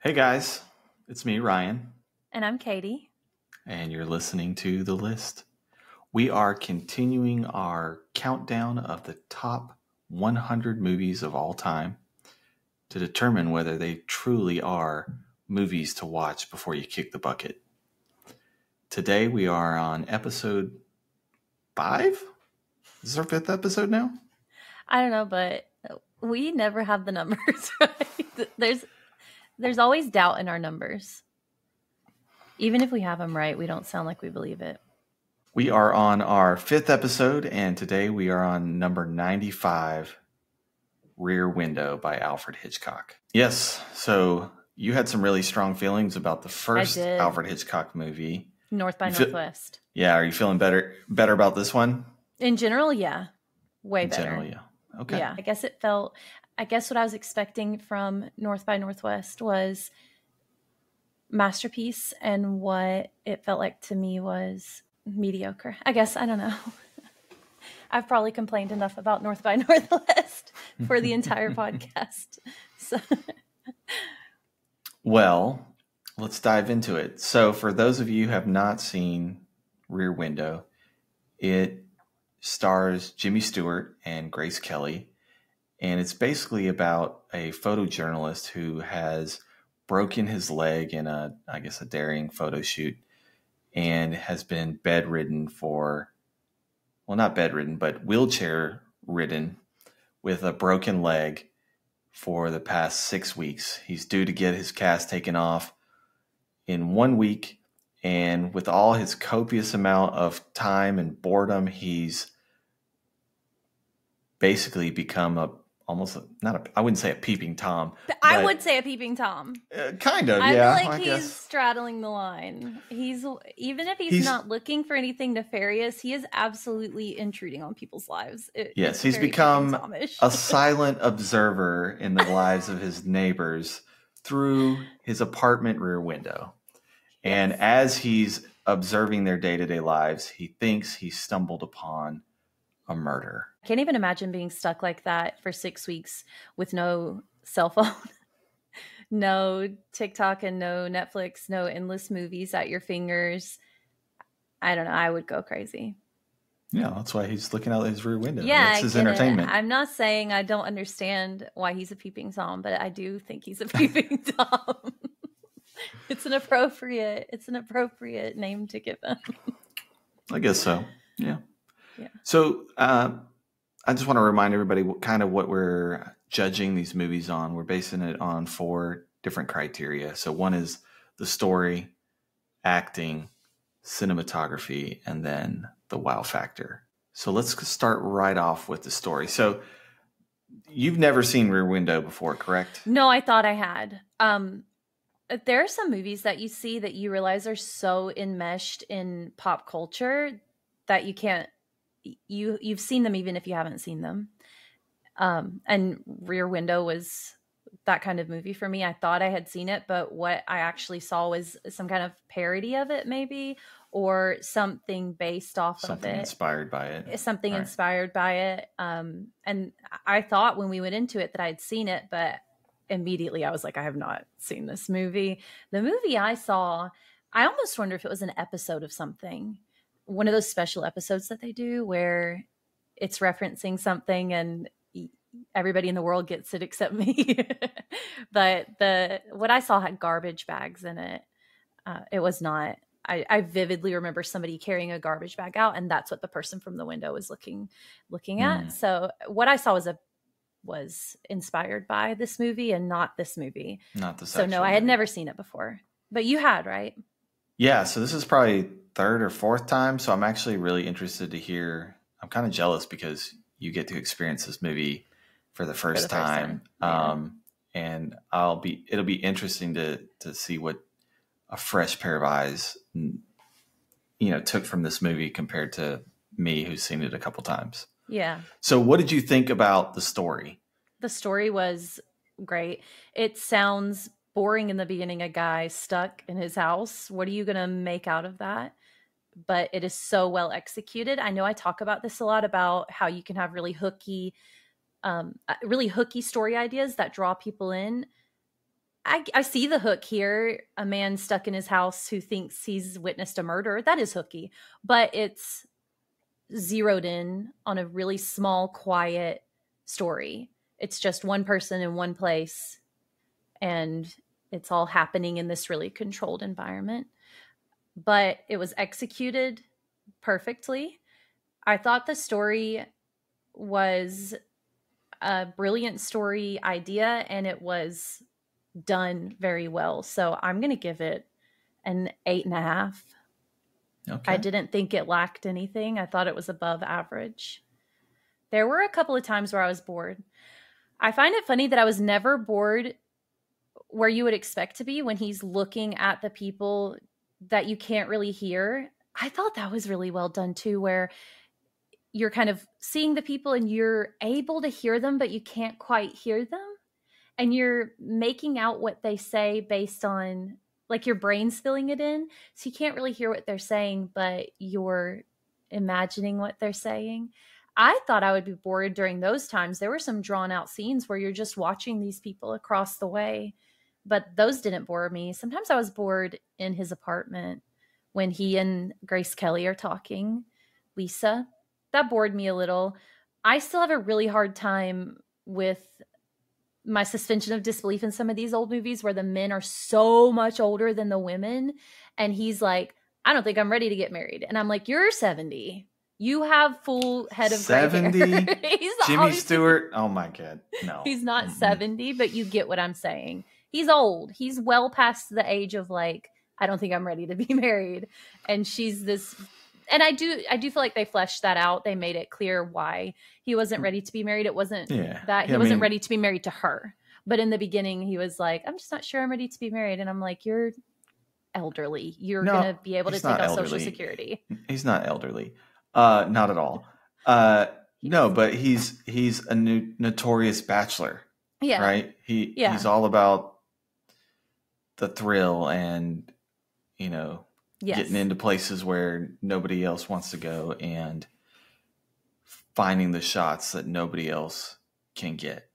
Hey guys, it's me, Ryan, And I'm Katie. and you're listening to The List. We are continuing our countdown of the top 100 movies of all time to determine whether they truly are movies to watch before you kick the bucket. Today we are on episode 5? Is this our 5th episode now? I don't know, but we never have the numbers right. There's always doubt in our numbers. Even if we have them right, we don't sound like we believe it. We are on our 5th episode, and today we are on number 95, Rear Window by Alfred Hitchcock. Yes, so you had some really strong feelings about the first Alfred Hitchcock movie. North by Northwest. Yeah, are you feeling better about this one? In general, yeah. Way better. In general, yeah. Okay. Yeah, I guess what I was expecting from North by Northwest was masterpiece, and what it felt like to me was mediocre. I guess, I don't know. I've probably complained enough about North by Northwest for the entire podcast. So. Well, let's dive into it. So for those of you who have not seen Rear Window, it stars Jimmy Stewart and Grace Kelly. And it's basically about a photojournalist who has broken his leg in a daring photo shoot and has been bedridden for, well, not bedridden, but wheelchair ridden with a broken leg for the past 6 weeks. He's due to get his cast taken off in 1 week. And with all his copious amount of time and boredom, he's basically become I wouldn't say a peeping Tom. I would say a peeping Tom. Kind of, I yeah. I feel like he's straddling the line. Even if he's not looking for anything nefarious, he is absolutely intruding on people's lives. Yes, he's become a silent observer in the lives of his neighbors through his apartment rear window. Yes. And as he's observing their day-to-day lives, he thinks he stumbled upon a murder. I can't even imagine being stuck like that for 6 weeks with no cell phone, no TikTok, and no Netflix, no endless movies at your fingers. I don't know. I would go crazy. Yeah, that's why he's looking out his rear window. Yeah, that's his entertainment. I'm not saying I don't understand why he's a peeping Tom, but I do think he's a peeping Tom. It's an appropriate name to give him. I guess so. Yeah. Yeah. So I just want to remind everybody what we're judging these movies on. We're basing it on 4 different criteria. So one is the story, acting, cinematography, and then the wow factor. So let's start right off with the story. So you've never seen Rear Window before, correct? No, I thought I had. There are some movies that you see that you realize are so enmeshed in pop culture that you can't. You've seen them even if you haven't seen them. And Rear Window was that kind of movie for me. I thought I had seen it, but what I actually saw was some kind of parody of it, maybe, or something based off of it. Something inspired by it. Something inspired by it. And I thought when we went into it that I'd seen it, but immediately I was like, I have not seen this movie. The movie I saw, I almost wonder if it was an episode of something. One of those special episodes that they do where it's referencing something and everybody in the world gets it except me. But what I saw had garbage bags in it. It was not. I vividly remember somebody carrying a garbage bag out, and that's what the person from the window was looking at. So what I saw was inspired by this movie and not this movie. Not the So no, I had never seen it before. But you had, right? Yeah, so this is probably 3rd or 4th time, so I'm actually really interested to hear. I'm kind of jealous because you get to experience this movie for the first time. Yeah. And it'll be interesting to see what a fresh pair of eyes, took from this movie compared to me who's seen it a couple times. Yeah. So what did you think about the story? The story was great. It sounds boring in the beginning, a guy stuck in his house. What are you going to make out of that? But it is so well executed. I know I talk about this a lot, about how you can have really hooky story ideas that draw people in. I see the hook here. A man stuck in his house who thinks he's witnessed a murder. That is hooky. But it's zeroed in on a really small, quiet story. It's just one person in one place, and it's all happening in this really controlled environment. But it was executed perfectly. I thought the story was a brilliant story idea, and it was done very well. So I'm going to give it an 8.5. Okay. I didn't think it lacked anything. I thought it was above average. There were a couple of times where I was bored. I find it funny that I was never bored where you would expect to be when he's looking at the people that you can't really hear. I thought that was really well done too, where you're kind of seeing the people and you're able to hear them, but you can't quite hear them. And you're making out what they say based on, like, your brain's filling it in. So you can't really hear what they're saying, but you're imagining what they're saying. I thought I would be bored during those times. There were some drawn out scenes where you're just watching these people across the way, but those didn't bore me. Sometimes I was bored in his apartment when he and Grace Kelly are talking. Lisa, that bored me a little. I still have a really hard time with my suspension of disbelief in some of these old movies where the men are so much older than the women. And he's like, I don't think I'm ready to get married. And I'm like, you're 70. You have full head of gray 70? hair. Jimmy Stewart? Oh my God. No. He's not 70, but you get what I'm saying. He's old. He's well past the age of, like, I don't think I'm ready to be married. And she's this, and I do feel like they fleshed that out. They made it clear why he wasn't ready to be married. It wasn't that he wasn't ready to be married to her. But in the beginning, he was like, I'm just not sure I'm ready to be married. And I'm like, you're elderly. You're going to be able to take out Social Security. He's not elderly. Not at all. No, but he's a notorious bachelor. Yeah. Right? He's all about the thrill and, getting into places where nobody else wants to go and finding the shots that nobody else can get.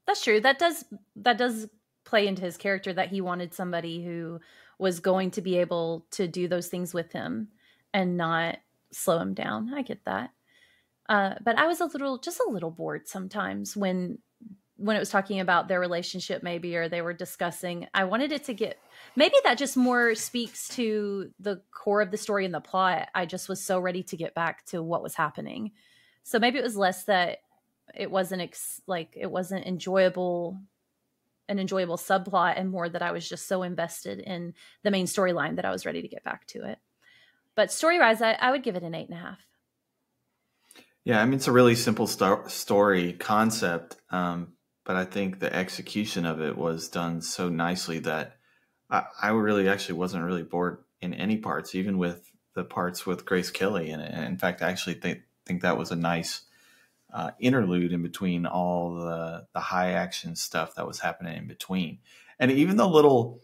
That's true. That does play into his character, that he wanted somebody who was going to be able to do those things with him and not slow him down. I get that. But I was just a little bored sometimes when it was talking about their relationship, maybe, or they were discussing. I wanted it to get, maybe that just more speaks to the core of the story and the plot. I just was so ready to get back to what was happening. So maybe it was less that it wasn't it wasn't an enjoyable subplot, and more that I was just so invested in the main storyline that I was ready to get back to it. But story-wise, I would give it an 8.5. Yeah, I mean, it's a really simple story concept, but I think the execution of it was done so nicely that I really actually wasn't really bored in any parts, even with the parts with Grace Kelly. And in fact, I actually think that was a nice interlude in between all the high action stuff that was happening in between. And even the little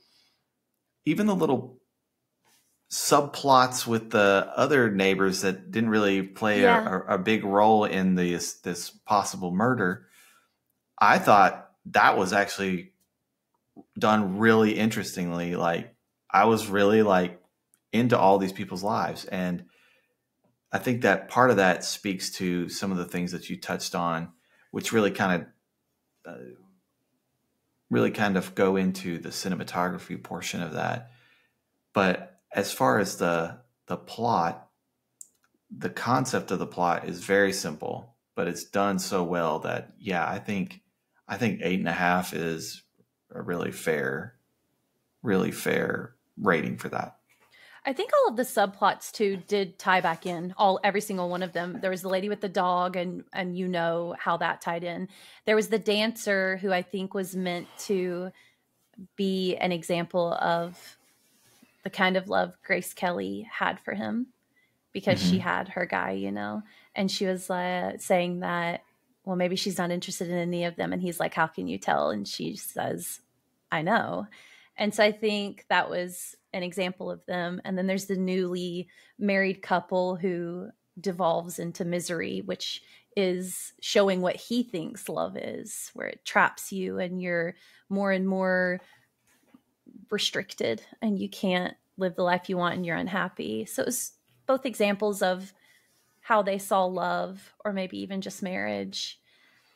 subplots with the other neighbors that didn't really play a big role in this possible murder, I thought that was actually done really interestingly. Like, I was really into all these people's lives. And I think that part of that speaks to some of the things that you touched on, which really kind of go into the cinematography portion of that. But as far as the plot, the concept of the plot is very simple, but it's done so well that, yeah, I think 8.5 is a really fair rating for that. I think all of the subplots too did tie back in, every single one of them. There was the lady with the dog, and how that tied in. There was the dancer, who I think was meant to be an example of the kind of love Grace Kelly had for him, because she had her guy, and she was saying that, well, maybe she's not interested in any of them. And he's like, how can you tell? And she says, I know. And so I think that was an example of them. And then there's the newly married couple who devolves into misery, which is showing what he thinks love is, where it traps you and you're more and more restricted and you can't live the life you want and you're unhappy. So it was both examples of how they saw love or maybe even just marriage.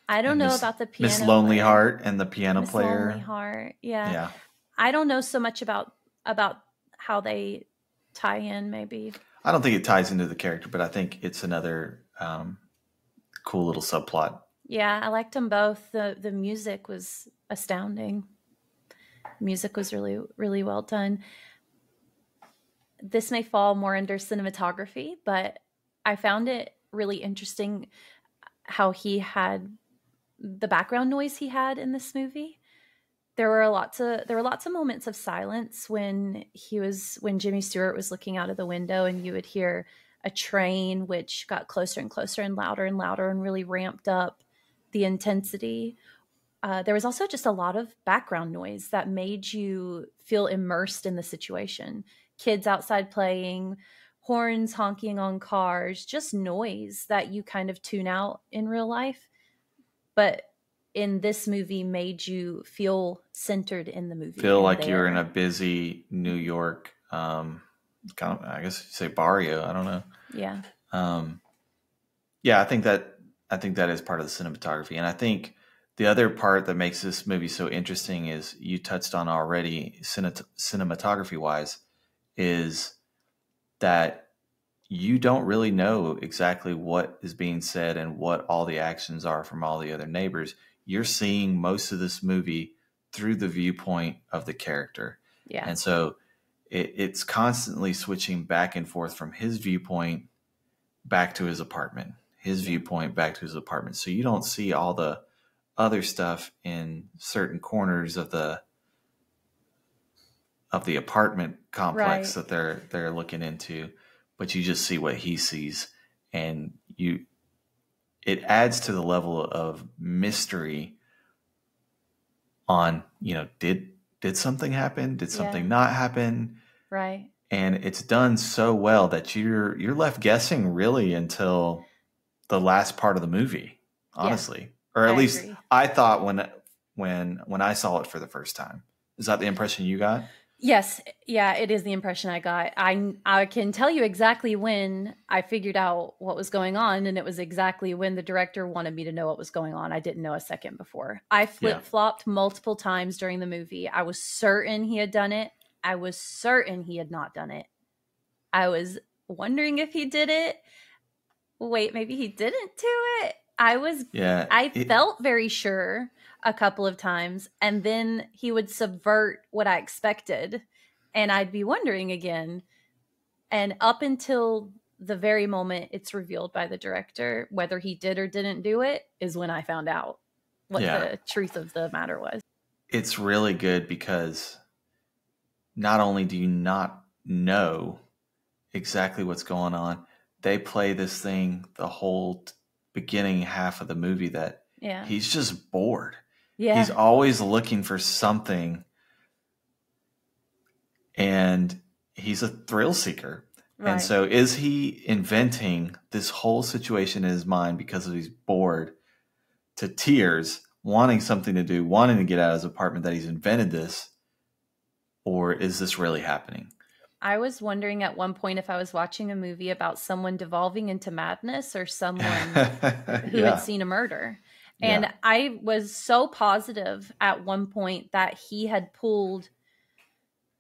I don't And know Miss about the Miss piano Lonely player. Heart and the piano Miss Lonely player. Heart. Yeah. Yeah. I don't know so much about how they tie in maybe. I don't think it ties into the character, but I think it's another cool little subplot. Yeah, I liked them both. The music was astounding. Music was really, really well done. This may fall more under cinematography, but I found it really interesting how he had the background noise he had in this movie. There were lots of moments of silence when Jimmy Stewart was looking out of the window, and you would hear a train which got closer and closer and louder and really ramped up the intensity. There was also just a lot of background noise that made you feel immersed in the situation. Kids outside playing, horns honking on cars, just noise that you kind of tune out in real life. But in this movie made you feel centered in the movie. Feel like you're in a busy New York, kind of, I guess you'd say barrio. I don't know. Yeah. Yeah, I think that is part of the cinematography. And I think the other part that makes this movie so interesting is you touched on already, cinematography wise, is that you don't really know exactly what is being said and what all the actions are from all the other neighbors. You're seeing most of this movie through the viewpoint of the character. Yeah. And so it's constantly switching back and forth from his viewpoint back to his apartment, his viewpoint back to his apartment. So you don't see all the other stuff in certain corners of the apartment complex that they're looking into, but you just see what he sees, and it adds to the level of mystery on, did something happen? Did something not happen? Right. And it's done so well that you're left guessing really until the last part of the movie, honestly. Or at least agree. I thought when I saw it for the first time. Is that the impression you got? Yes. Yeah, it is the impression I got. I can tell you exactly when I figured out what was going on, and it was exactly when the director wanted me to know what was going on. I didn't know a second before. I flip-flopped multiple times during the movie. I was certain he had done it. I was certain he had not done it. I was wondering if he did it. Wait, maybe he didn't do it. I felt very sure a couple of times, and then he would subvert what I expected, and I'd be wondering again. And up until the very moment it's revealed by the director whether he did or didn't do it is when I found out what the truth of the matter was. It's really good because not only do you not know exactly what's going on, they play this thing the whole beginning half of the movie that he's just bored. Yeah. He's always looking for something, and he's a thrill seeker. Right. And so is he inventing this whole situation in his mind because he's bored to tears, wanting something to do, wanting to get out of his apartment, that he's invented this? Or is this really happening? I was wondering at one point if I was watching a movie about someone devolving into madness or someone who had seen a murder. And I was so positive at one point that he had pulled,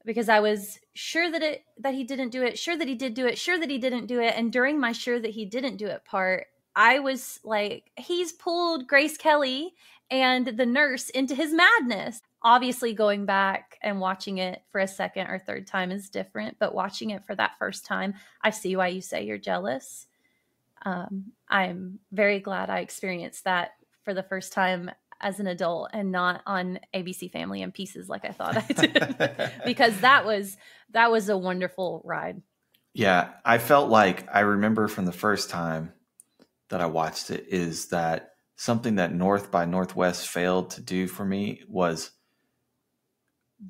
because I was sure that he didn't do it, sure that he did do it, sure that he didn't do it. And during my sure that he didn't do it part, I was like, he's pulled Grace Kelly and the nurse into his madness. Obviously, going back and watching it for a second or third time is different, but watching it for that first time, I see why you say you're jealous. I'm very glad I experienced that for the first time as an adult and not on ABC Family in pieces like I thought I did, because that was a wonderful ride. Yeah, I felt like I remember from the first time that I watched it is that something that North by Northwest failed to do for me was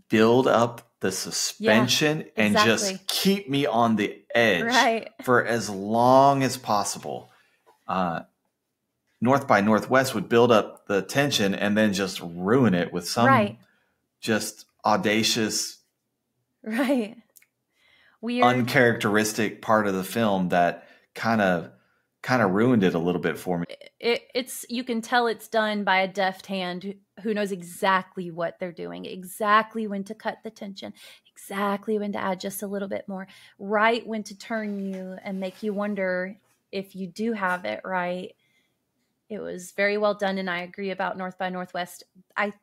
build up the suspension and just keep me on the edge for as long as possible. North by Northwest would build up the tension and then just ruin it with some just audacious Right. Weird. uncharacteristic part of the film that kind of ruined it a little bit for me. It's you can tell it's done by a deft hand who knows exactly what they're doing, exactly when to cut the tension, exactly when to add just a little bit more, right when to turn you and make you wonder if you do have it right. It was very well done, and I agree about North by Northwest.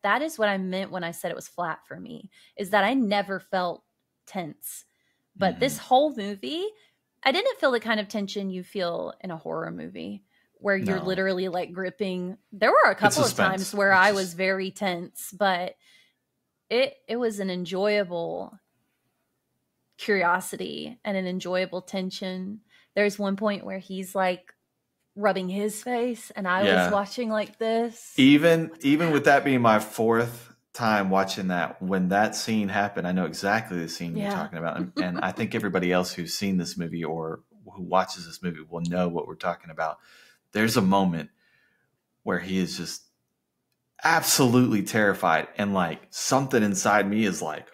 That is what I meant when I said it was flat for me, is that I never felt tense. But this whole movie, I didn't feel the kind of tension you feel in a horror movie where you're No. literally like gripping. There were a couple of times where I was very tense, but it was an enjoyable curiosity and an enjoyable tension. There's one point where he's like rubbing his face and I was watching like this. Even with that being my fourth time watching that, when that scene happened, I know exactly the scene you're talking about. And I think everybody else who's seen this movie or who watches this movie will know what we're talking about. There's a moment where he is just absolutely terrified, and like something inside me is like,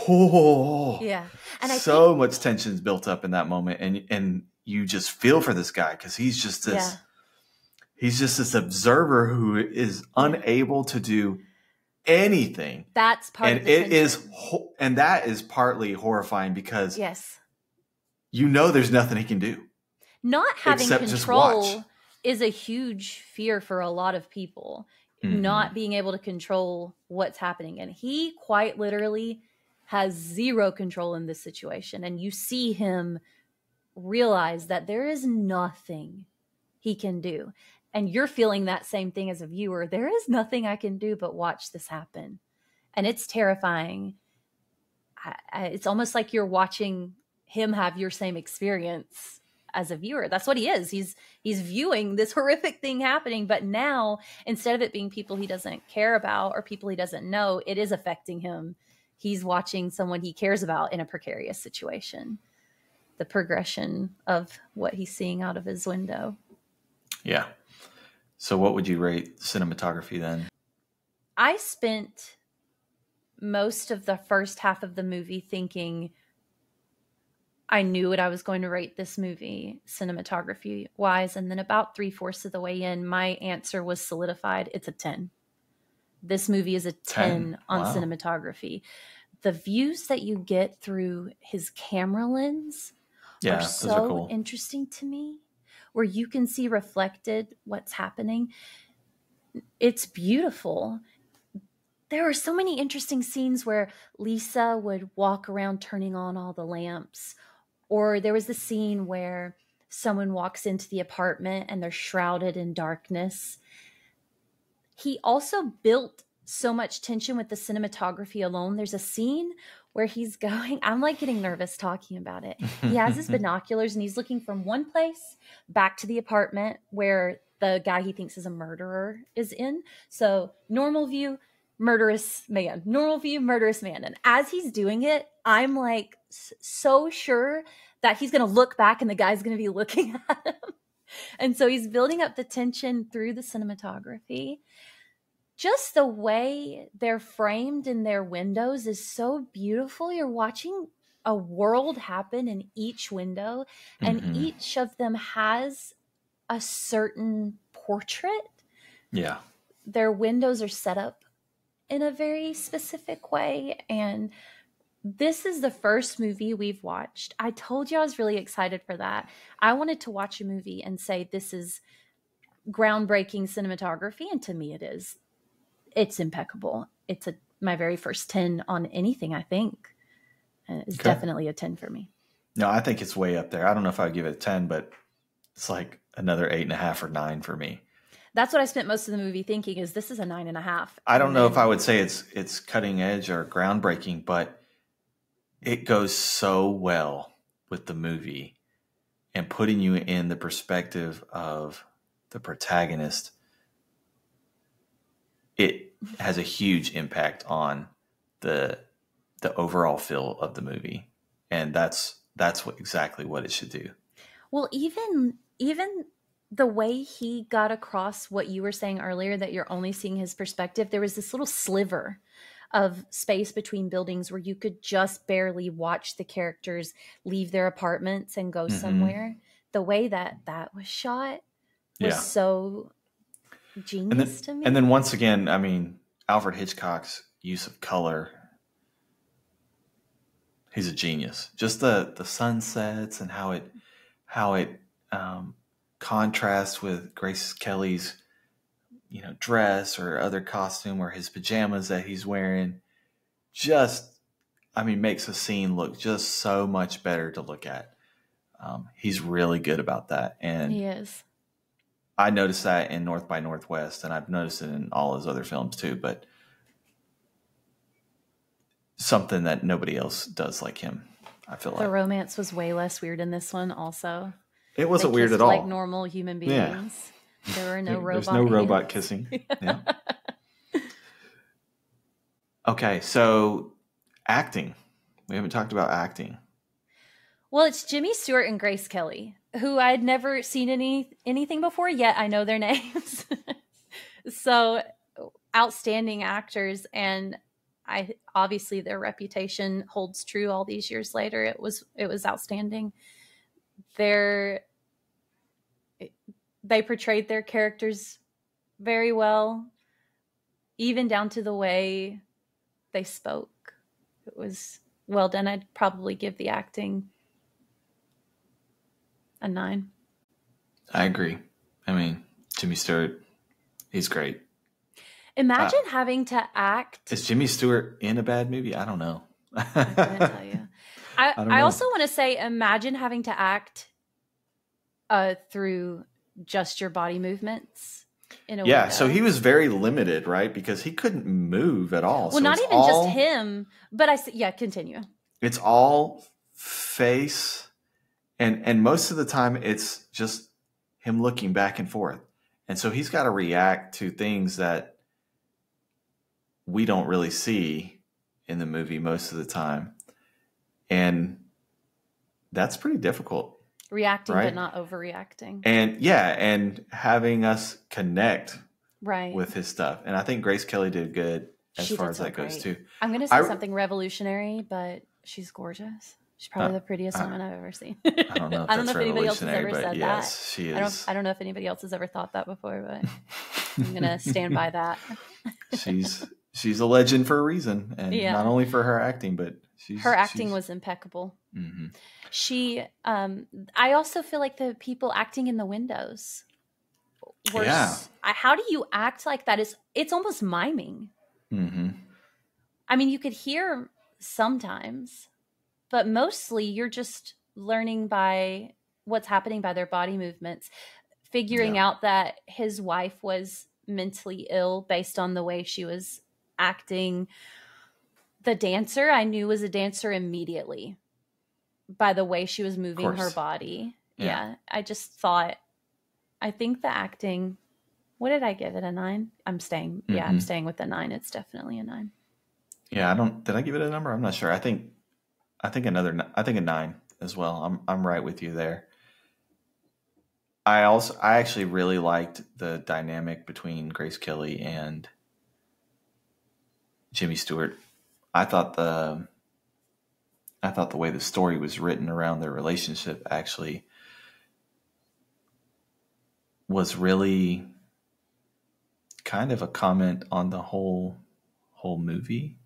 oh, yeah. And so much tension's built up in that moment, and you just feel for this guy because he's just this, he's just this observer who is unable to do anything. That's part of the tension. And that is partly horrifying because you know there's nothing he can do. Not having control is a huge fear for a lot of people. Not being able to control what's happening. And he quite literally has zero control in this situation. And you see him realize that there is nothing he can do. And you're feeling that same thing as a viewer. There is nothing I can do but watch this happen. And it's terrifying. It's almost like you're watching him have your same experience as a viewer. That's what he is. He's viewing this horrific thing happening, but now instead of it being people he doesn't care about or people he doesn't know, it is affecting him. He's watching someone he cares about in a precarious situation. The progression of what he's seeing out of his window. Yeah. So what would you rate cinematography then? I spent most of the first half of the movie thinking I knew what I was going to rate this movie cinematography wise. And then about 3/4 of the way in, my answer was solidified. It's a 10. This movie is a 10 on cinematography. The views that you get through his camera lens are so interesting to me, where you can see reflected what's happening. It's beautiful. There are so many interesting scenes where Lisa would walk around turning on all the lamps. Or there was the scene where someone walks into the apartment and they're shrouded in darkness. He also built so much tension with the cinematography alone. There's a scene where he's going, I'm like getting nervous talking about it. He has his binoculars and he's looking from one place back to the apartment where the guy he thinks is a murderer is in. So normal view, murderous man, normal view, murderous man. And as he's doing it, I'm like so sure that he's going to look back and the guy's going to be looking at him. And so he's building up the tension through the cinematography. Just the way they're framed in their windows is so beautiful. You're watching a world happen in each window, and each of them has a certain portrait. Yeah. Their windows are set up in a very specific way. And this is the first movie we've watched. I told you I was really excited for that. I wanted to watch a movie and say, this is groundbreaking cinematography. And to me, it is. It's impeccable. It's my very first 10 on anything, I think. It's definitely a 10 for me. No, I think it's way up there. I don't know if I would give it a 10, but it's like another 8.5 or 9 for me. That's what I spent most of the movie thinking, is this is a 9.5. I don't know if I would say it's cutting edge or groundbreaking, but it goes so well with the movie and putting you in the perspective of the protagonist. It has a huge impact on the overall feel of the movie, and that's exactly what it should do. Well, even the way he got across what you were saying earlier, that you're only seeing his perspective, there was this little sliver of space between buildings where you could just barely watch the characters leave their apartments and go somewhere. The way that was shot was so genius to me. And then once again, I mean, Alfred Hitchcock's use of color, he's a genius. Just the sunsets and how it contrasts with Grace Kelly's, dress or other costume or his pajamas that he's wearing. Just, I mean, makes a scene look just so much better to look at. He's really good about that. And he is. I noticed that in North by Northwest, and I've noticed it in all his other films too, but something that nobody else does like him, I feel like. The romance was way less weird in this one also. It wasn't weird at all. Like normal human beings. Yeah. There were no robots. There's no robot kissing. Yeah. Okay, so acting. We haven't talked about acting. Well, it's Jimmy Stewart and Grace Kelly, who I'd never seen anything before, yet I know their names. So outstanding actors, and obviously their reputation holds true all these years later. It was outstanding. They portrayed their characters very well, even down to the way they spoke. It was well done. I'd probably give the acting a 9. I agree. I mean, Jimmy Stewart, he's great. Imagine having to act. Is Jimmy Stewart in a bad movie? I don't know. I couldn't tell you. I also want to say, imagine having to act through just your body movements in a window. So he was very limited, right? Because he couldn't move at all. Well, so not even just him, but continue. It's all face, and most of the time it's just him looking back and forth. And so he's got to react to things that we don't really see in the movie most of the time. And that's pretty difficult. Reacting, right? But not overreacting. And having us connect right with his stuff. And I think Grace Kelly did good as far as that goes too. I'm going to say something revolutionary, but she's gorgeous. She's probably the prettiest woman I've ever seen. I don't know if anybody else has ever said that. She is. I don't know if anybody else has ever thought that before, but I'm going to stand by that. She's a legend for a reason, and not only for her acting, but her acting was impeccable. Mm-hmm. I also feel like the people acting in the windows were. How do you act like that? It's almost miming. Mm-hmm. I mean, you could hear sometimes, but mostly you're just learning by what's happening by their body movements, figuring out that his wife was mentally ill based on the way she was acting. The dancer I knew was a dancer immediately by the way she was moving her body. Yeah. I think the acting, what did I give it, a 9? I'm staying with the 9. It's definitely a 9. Yeah. Did I give it a number? I'm not sure. I think a 9 as well. I'm right with you there. I actually really liked the dynamic between Grace Kelly and Jimmy Stewart. I thought the way the story was written around their relationship actually was really kind of a comment on the whole movie.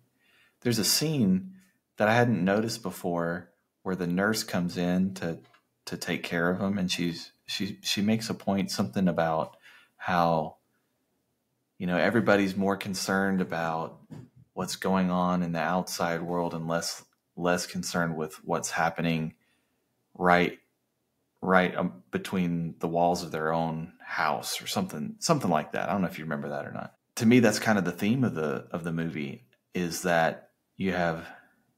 There's a scene that I hadn't noticed before where the nurse comes in to take care of him, and she makes a point, something about how, everybody's more concerned about what's going on in the outside world and less concerned with what's happening right between the walls of their own house, or something like that. I don't know if you remember that or not. To me, that's kind of the theme of the movie, is that you have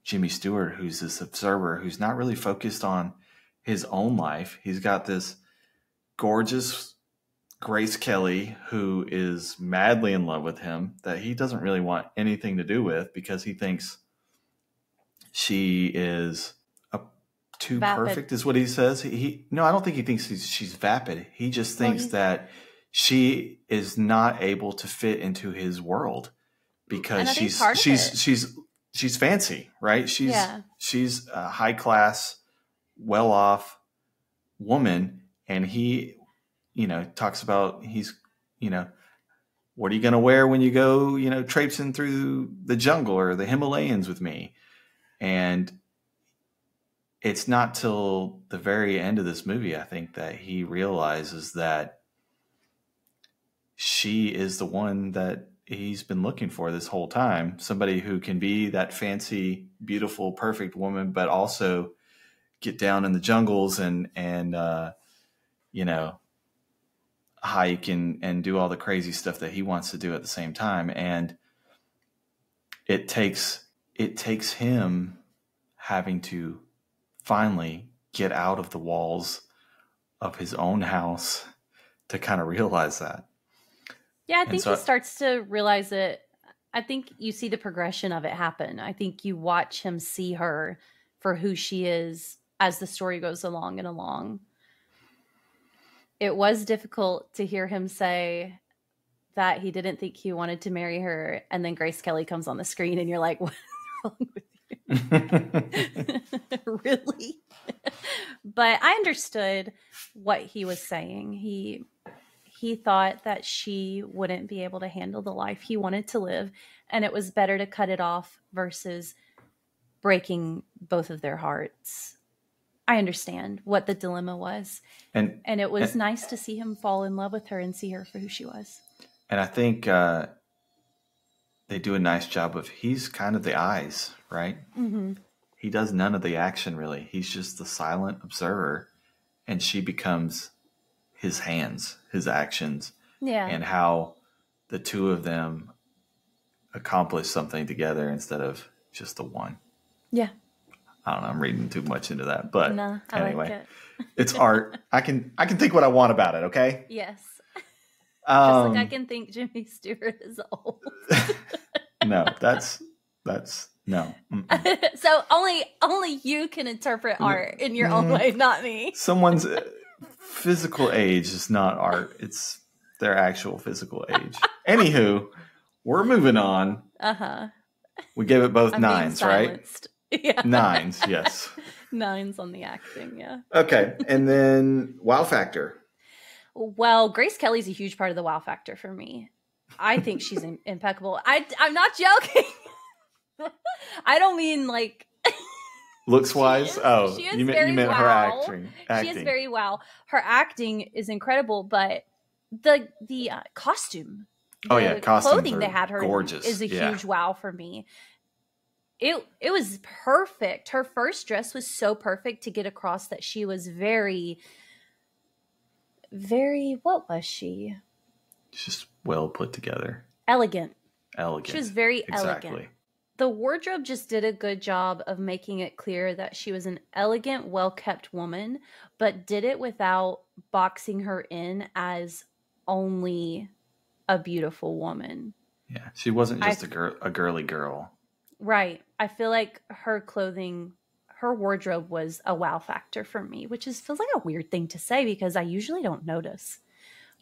Jimmy Stewart, who's this observer who's not really focused on his own life. He's got this gorgeous Grace Kelly who is madly in love with him, that he doesn't really want anything to do with, because he thinks she is too vapid. Perfect is what he says. No, I don't think he thinks she's vapid. He just thinks that she is not able to fit into his world. because I think part of it. she's fancy, right? Yeah. She's a high class, well off woman, and he, talks about what are you going to wear when you go, traipsing through the jungle or the Himalayas with me? And it's not till the very end of this movie, I think, that he realizes that she is the one that he's been looking for this whole time. Somebody who can be that fancy, beautiful, perfect woman, but also get down in the jungles and hike and do all the crazy stuff that he wants to do at the same time. And it takes him having to finally get out of the walls of his own house to kind of realize that. Yeah, I think he starts to realize it. I think you see the progression of it happen. I think you watch him see her for who she is as the story goes along and along. It was difficult to hear him say that he didn't think he wanted to marry her, and then Grace Kelly comes on the screen and you're like, what's wrong with you? Really? But I understood what he was saying. He thought that she wouldn't be able to handle the life he wanted to live, and it was better to cut it off versus breaking both of their hearts. I understand what the dilemma was. And it was nice to see him fall in love with her and see her for who she was. And I think they do a nice job of, he's kind of the eyes, right? Mm-hmm. He does none of the action, really. He's just the silent observer, and she becomes his hands, his actions, and how the two of them accomplish something together instead of just the one. Yeah. I don't know. I'm reading too much into that, but anyway, like it's art. I can think what I want about it. Okay. Yes. Just like I can think Jimmy Stewart is old. No, that's no. So only you can interpret art in your own way, not me. Someone's physical age is not art. It's their actual physical age. Anywho, we're moving on. We gave it both nines, right? Yeah. Nines, yes. Nines on the acting, yeah. Okay, and then wow factor. Well, Grace Kelly's a huge part of the wow factor for me. I think she's impeccable. I'm not joking. I don't mean like looks wise. You meant her acting. She is very wow. Her acting is incredible, but the costume, clothing they had her gorgeous. In is a huge wow for me. It was perfect. Her first dress was so perfect to get across that she was very, very, what was she? Just well put together. Elegant. Elegant. She was very elegant. The wardrobe just did a good job of making it clear that she was an elegant, well-kept woman, but did it without boxing her in as only a beautiful woman. Yeah, she wasn't just a girly girl. Right. I feel like her clothing, her wardrobe was a wow factor for me, which feels like a weird thing to say because I usually don't notice.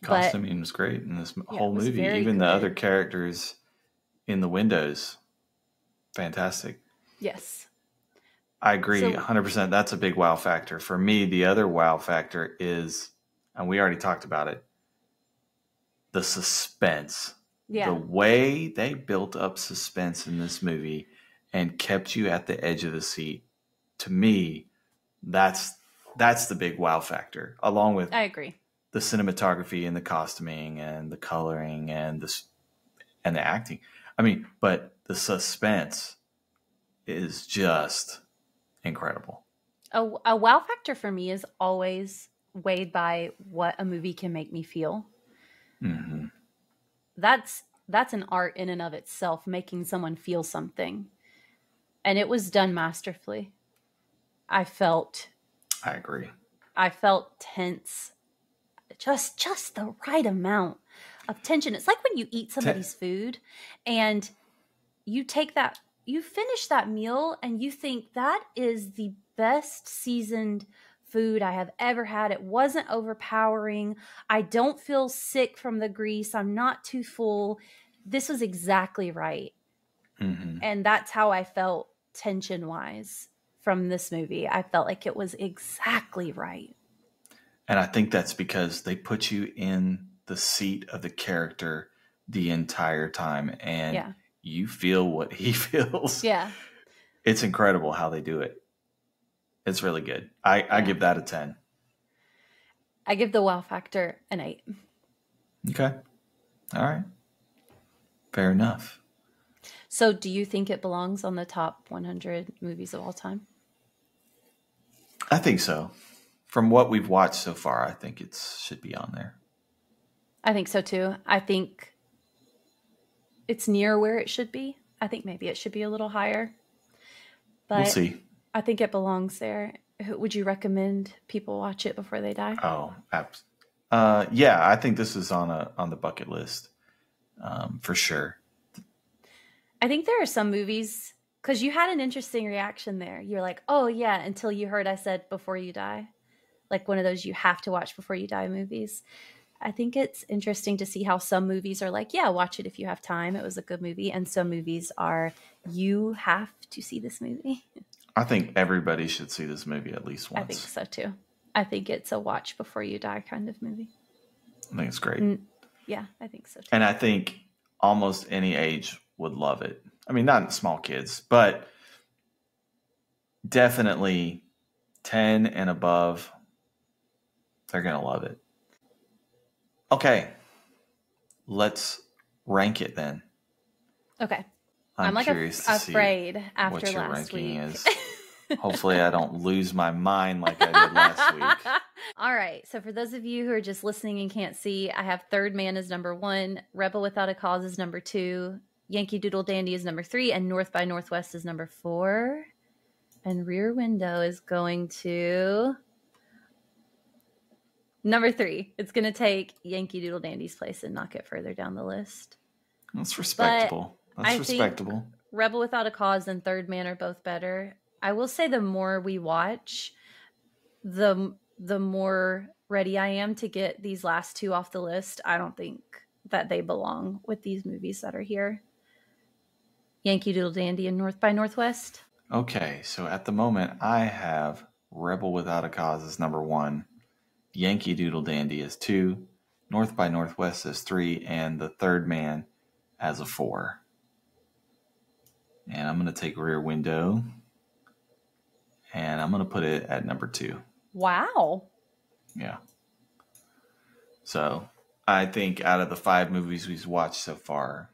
Costuming was great in this whole movie. Even the other characters in the windows, fantastic. Yes. I agree 100%. That's a big wow factor. For me, the other wow factor is, and we already talked about it, the suspense. Yeah. The way they built up suspense in this movie and kept you at the edge of the seat, to me, that's the big wow factor. Along with, I agree, the cinematography and the costuming and the coloring and the acting. I mean, but the suspense is just incredible. A wow factor for me is always weighed by what a movie can make me feel. Mm-hmm. That's an art in and of itself, making someone feel something. And it was done masterfully. I agree. I felt tense. Just the right amount of tension. It's like when you eat somebody's food and you finish that meal and you think that is the best seasoned food I have ever had. It wasn't overpowering. I don't feel sick from the grease. I'm not too full. This was exactly right. Mm-hmm. And that's how I felt tension-wise from this movie. I felt like it was exactly right. And I think that's because they put you in the seat of the character the entire time, and Yeah. you feel what he feels. Yeah. It's incredible how they do it. It's really good. I give that a 10. I give the wow factor an 8. Okay. All right. Fair enough. So do you think it belongs on the top 100 movies of all time? I think so. From what we've watched so far, I think it should be on there. I think so too. I think it's near where it should be. I think maybe it should be a little higher. But We'll see. I think it belongs there. Would you recommend people watch it before they die? Oh, yeah. I think this is on the bucket list for sure. I think there are some movies, because you had an interesting reaction there. You're like, oh yeah, until you heard I said before you die. Like one of those you have to watch before you die movies. I think it's interesting to see how some movies are like, yeah, watch it if you have time. It was a good movie. And some movies are, you have to see this movie. I think everybody should see this movie at least once. I think so too. I think it's a watch before you die kind of movie. I think it's great. Yeah, I think so too. And I think almost any age would love it. I mean, not small kids, but definitely 10 and above. They're going to love it. Okay. Let's rank it then. Okay. I'm like curious to see afraid after what your last ranking week. is. Hopefully I don't lose my mind like I did last week. All right. So for those of you who are just listening and can't see, I have Third Man as number 1, Rebel Without a Cause is number 2, Yankee Doodle Dandy is number 3, and North by Northwest is number 4. And Rear Window is going to number 3. It's going to take Yankee Doodle Dandy's place and knock it further down the list. That's respectable. That's respectable. Rebel Without a Cause and Third Man are both better. I will say the more we watch, the more ready I am to get these last 2 off the list. I don't think that they belong with these movies that are here. Yankee Doodle Dandy and North by Northwest. Okay, so at the moment I have Rebel Without a Cause as number 1, Yankee Doodle Dandy as 2, North by Northwest as 3, and The Third Man as a 4. And I'm going to take Rear Window, and I'm going to put it at number 2. Wow. Yeah. So I think out of the 5 movies we've watched so far,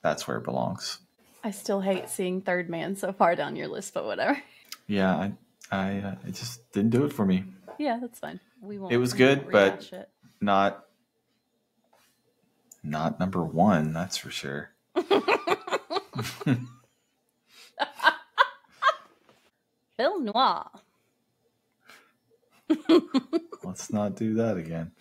that's where it belongs. I still hate seeing Third Man so far down your list, but whatever. Yeah, I it just didn't do it for me. Yeah, that's fine. It was good, but not number 1, that's for sure. Film noir. Let's not do that again.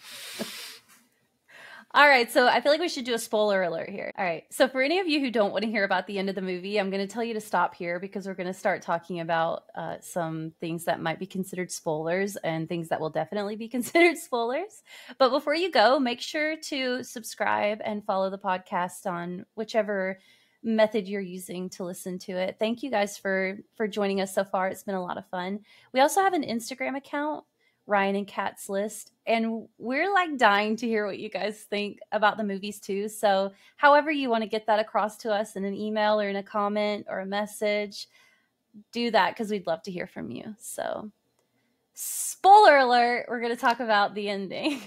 All right, so I feel like we should do a spoiler alert here. All right, so for any of you who don't want to hear about the end of the movie, I'm going to tell you to stop here because we're going to start talking about some things that might be considered spoilers and things that will definitely be considered spoilers. But before you go, make sure to subscribe and follow the podcast on whichever method you're using to listen to it. Thank you guys for joining us so far. It's been a lot of fun. We also have an Instagram account, Ryan and Kat's List, and we're like dying to hear what you guys think about the movies too. So however you want to get that across to us in an email or in a comment or a message, do that because we'd love to hear from you. So spoiler alert, we're going to talk about the ending.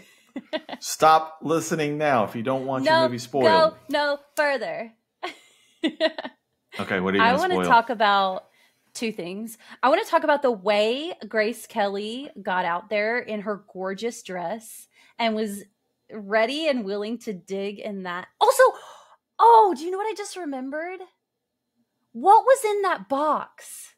Stop listening now if you don't want your movie spoiled. Go no further. Okay, what are you going to spoil? I want to talk about 2 things. I want to talk about the way Grace Kelly got out there in her gorgeous dress and was ready and willing to dig in that. Also, oh, do you know what I just remembered? What was in that box?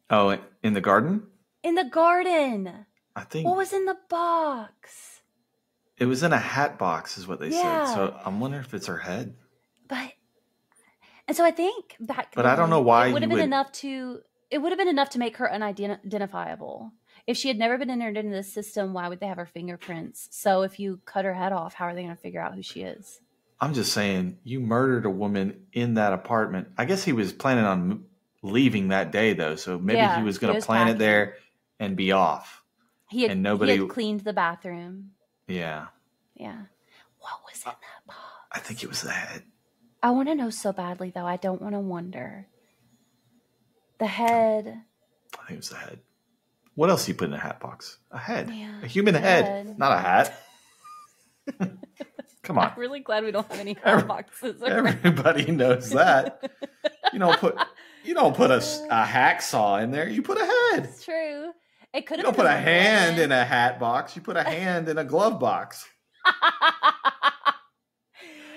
Oh, in the garden? In the garden. I think. What was in the box? It was in a hat box is what they said. So I'm wondering if it's her head. And so I think back. But I don't know why it would have been enough to. It would have been enough to make her unidentifiable. If she had never been entered into the system, why would they have her fingerprints? So if you cut her head off, how are they going to figure out who she is? I'm just saying, you murdered a woman in that apartment. I guess he was planning on leaving that day, though. So maybe he Yeah, was he going to was plan it packing. there and be off. And He nobody, had cleaned the bathroom. yeah. Yeah. What was in that box? I think it was the head. I want to know so badly, though. I don't want to wonder. The head. I think it was the head. What else you put in a hat box? A head. Yeah, A human head, not a hat. Come on. I'm really glad we don't have any hat boxes. Everybody knows that. You don't put a hacksaw in there. You put a head. It's true. It could You have don't put a hand in a hat box. You put a hand in a glove box.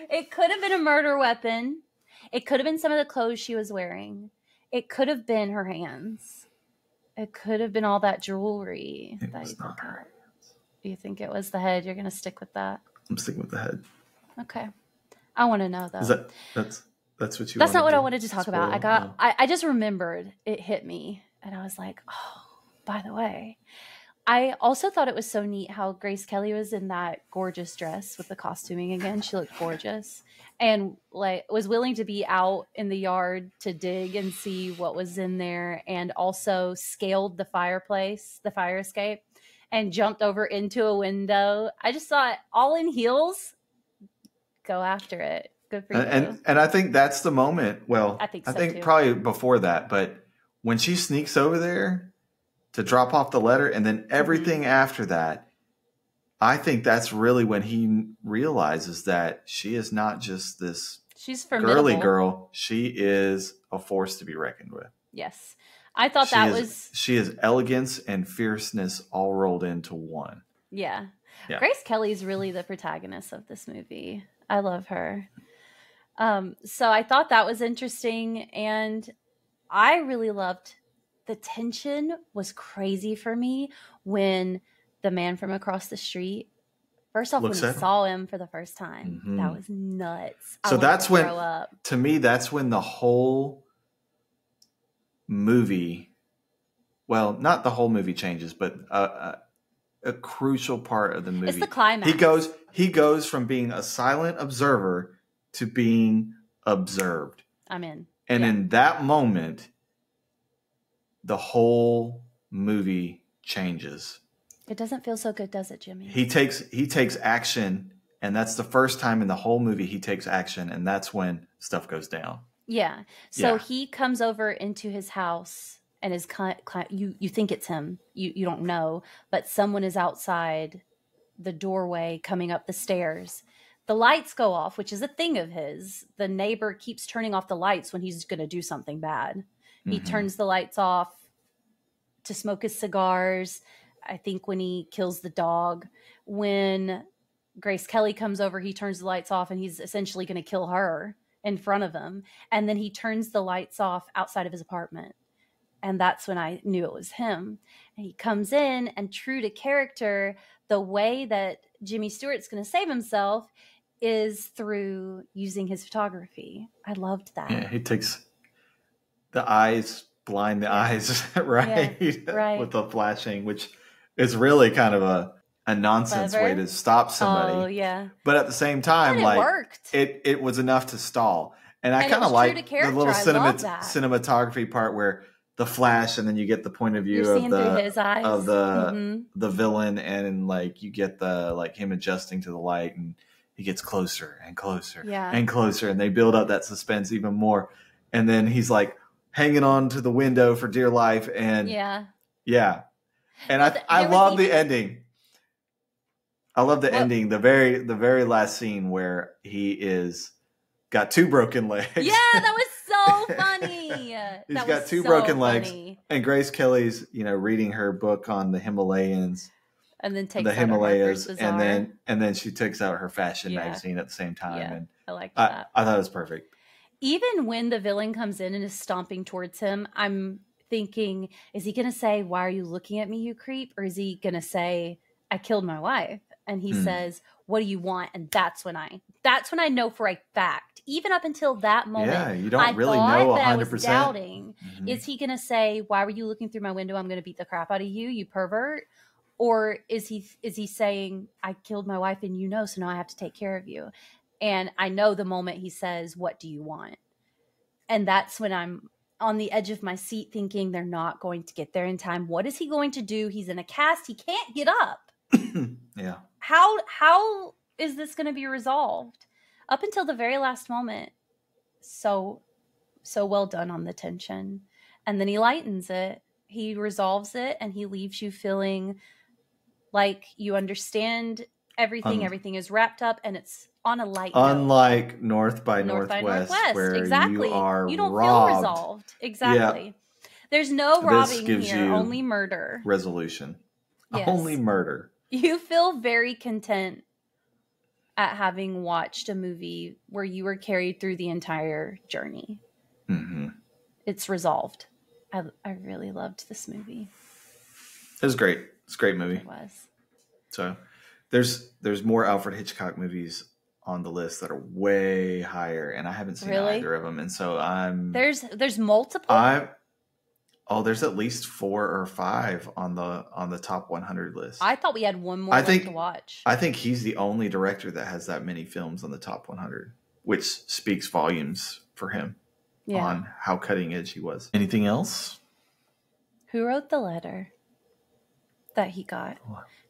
It could have been a murder weapon. It could have been some of the clothes she was wearing. It could have been her hands. It could have been all that jewelry. It was not her hands. Do you think it was the head? You're going to stick with that? I'm sticking with the head. Okay. I want to know, though. Is that's what you? That's not what to I wanted to talk about. I just remembered it hit me, and I was like, oh, by the way. I also thought it was so neat how Grace Kelly was in that gorgeous dress with the costuming again. She looked gorgeous and like was willing to be out in the yard to dig and see what was in there, and also scaled the fireplace, the fire escape, and jumped over into a window. I just thought, all in heels, go after it. Good for you. And I think that's the moment. Well, I think too. Probably before that, but when she sneaks over there to drop off the letter, and then everything after that, I think that's really when he realizes that she is not just this girly girl. She is a force to be reckoned with. Yes. I thought she is elegance and fierceness all rolled into one. Yeah. Grace Kelly is really the protagonist of this movie. I love her. So I thought that was interesting, and I really loved the tension was crazy for me when the man from across the street, first off, when we saw him for the first time, that was nuts. So that's when, to me, that's when the whole movie, well, not the whole movie changes, but a crucial part of the movie. It's the climax. He goes from being a silent observer to being observed. I'm in. And in that moment, the whole movie changes. It doesn't feel so good, does it, Jimmy? He takes action, and that's the first time in the whole movie he takes action, and that's when stuff goes down. Yeah. So he comes over into his house, and is you think it's him. You don't know, but someone is outside the doorway coming up the stairs. The lights go off, which is a thing of his. The neighbor keeps turning off the lights when he's going to do something bad. He turns the lights off to smoke his cigars. I think when he kills the dog. When Grace Kelly comes over, he turns the lights off, and he's essentially going to kill her in front of him. And then he turns the lights off outside of his apartment. And that's when I knew it was him. And he comes in, and true to character, the way that Jimmy Stewart's going to save himself is through using his photography. I loved that. Yeah, he takes the eyes, blind the eyes, right? Yeah, right. With the flashing, which is really kind of a nonsense way to stop somebody. Oh, yeah. But at the same time, it worked. It was enough to stall. And I kind of like the little cinematography part where the flash, and then you get the point of view of the villain, and like you get the like him adjusting to the light, and he gets closer and closer and closer, and they build up that suspense even more. And then he's like hanging on to the window for dear life, and and I love the ending. I love the ending, the very last scene where he is got two broken legs. Yeah, that was so funny. He's got two broken legs, and Grace Kelly's, reading her book on the Himalayas, and then takes the Himalayas, and then she takes out her fashion magazine at the same time. Yeah, and I liked that. I thought it was perfect. Even when the villain comes in and is stomping towards him, I'm thinking, is he going to say, "Why are you looking at me, you creep?" Or is he going to say, "I killed my wife"? And he says, "What do you want?" And that's when I know for a fact. Even up until that moment, you don't really know 100%. I was doubting. Is he going to say, "Why were you looking through my window? I'm going to beat the crap out of you, you pervert"? Or is he saying, "I killed my wife, and so now I have to take care of you"? And I know the moment he says, "What do you want?" And that's when I'm on the edge of my seat thinking they're not going to get there in time. What is he going to do? He's in a cast. He can't get up. Yeah. How is this going to be resolved? Up until the very last moment. So well done on the tension. And then he lightens it. He resolves it, and he leaves you feeling like you understand everything. Everything is wrapped up, and it's on a light note. Unlike North by Northwest, where exactly. you don't robbed. Feel resolved. Exactly. Yeah. There's no robbing here, only murder. Resolution. Yes. Only murder. You feel very content at having watched a movie where you were carried through the entire journey. Mm-hmm. It's resolved. I really loved this movie. It was great. It's a great movie. It was. So there's more Alfred Hitchcock movies on the list that are way higher, and I haven't seen either of them. And so there's multiple. There's at least 4 or 5 on the top 100 list. I thought we had one more to watch. I think he's the only director that has that many films on the top 100, which speaks volumes for him on how cutting edge he was. Anything else? Who wrote the letter that he got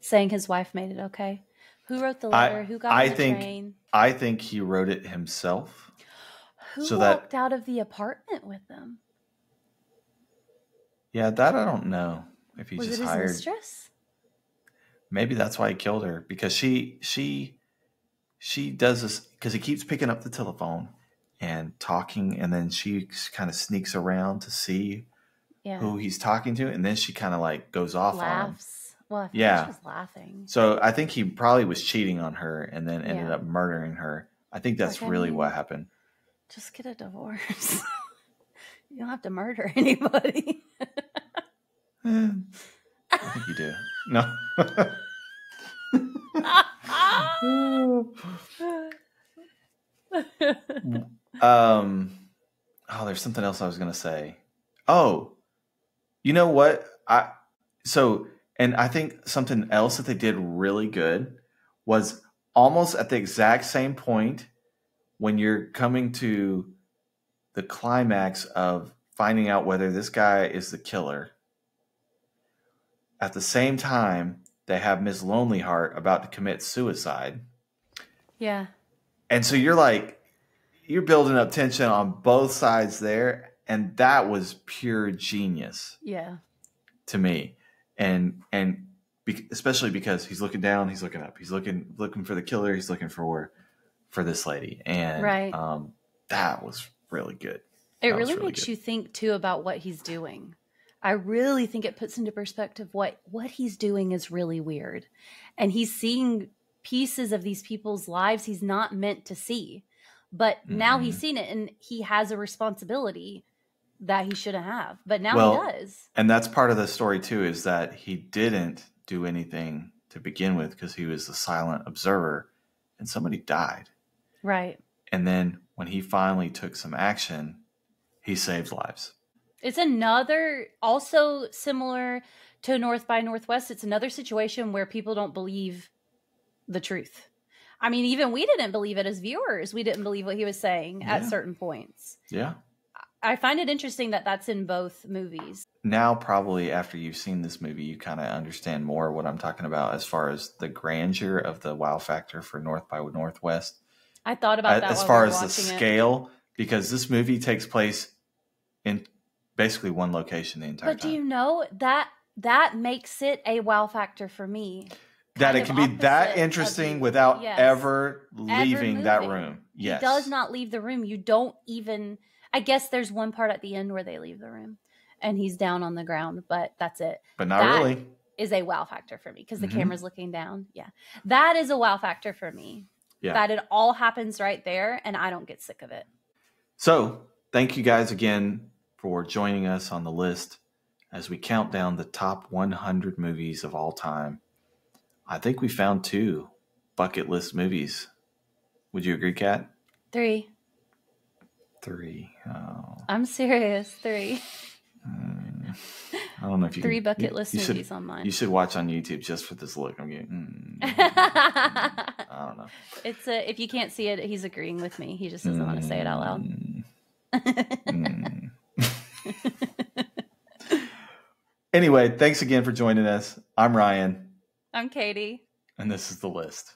saying his wife made it okay? Who wrote the letter? Who got on the train? I think he wrote it himself. Who walked out of the apartment with them? Yeah, that I don't know. If he just hired his mistress? Maybe that's why he killed her, because she does this because he keeps picking up the telephone and talking, and then she kind of sneaks around to see who he's talking to, and then she kind of like goes off on him. Well, I think she was laughing. So I think he probably was cheating on her and then ended up murdering her. I think that's really what happened. Just get a divorce. You don't have to murder anybody. I think you do. No. There's something else I was going to say. Oh, you know what? And I think something else that they did really good was almost at the exact same point when you're coming to the climax of finding out whether this guy is the killer. At the same time, they have Miss Lonely Heart about to commit suicide. Yeah. And so you're building up tension on both sides there. And that was pure genius. Yeah. To me. And especially because he's looking down, he's looking up, he's looking for the killer, he's looking for this lady. And that was really good. It really makes you think too about what he's doing. I really think it puts into perspective what he's doing is really weird. And he's seeing pieces of these people's lives he's not meant to see. But now he's seen it, and he has a responsibility that he shouldn't have. But now he does. And that's part of the story too, is that he didn't do anything to begin with because he was a silent observer and somebody died. Right. And then when he finally took some action, he saved lives. It's another, also similar to North by Northwest, it's another situation where people don't believe the truth. I mean, even we didn't believe it as viewers. We didn't believe what he was saying at certain points. Yeah. I find it interesting that that's in both movies. Now, probably after you've seen this movie, you kind of understand more what I'm talking about as far as the grandeur of the wow factor for North by Northwest. I thought about that as far as the scale, because this movie takes place in basically one location the entire time. But do you know that makes it a wow factor for me? That it can be that interesting without ever leaving that room. Yes. He does not leave the room. You don't even... I guess there's one part at the end where they leave the room and he's down on the ground, but that's it. But not really. Is a wow factor for me because the camera's looking down. Yeah. That is a wow factor for me. Yeah. That it all happens right there and I don't get sick of it. So thank you guys again for joining us on the list as we count down the top 100 movies of all time. I think we found 2 bucket list movies. Would you agree, Kat? 3. 3. Oh. I'm serious. 3. I don't know if you 3 bucket list movies on mine. You should watch on YouTube just for this look. I'm getting. I don't know. It's if you can't see it, he's agreeing with me. He just doesn't want to say it out loud. Anyway, thanks again for joining us. I'm Ryan. I'm Katie. And this is The List.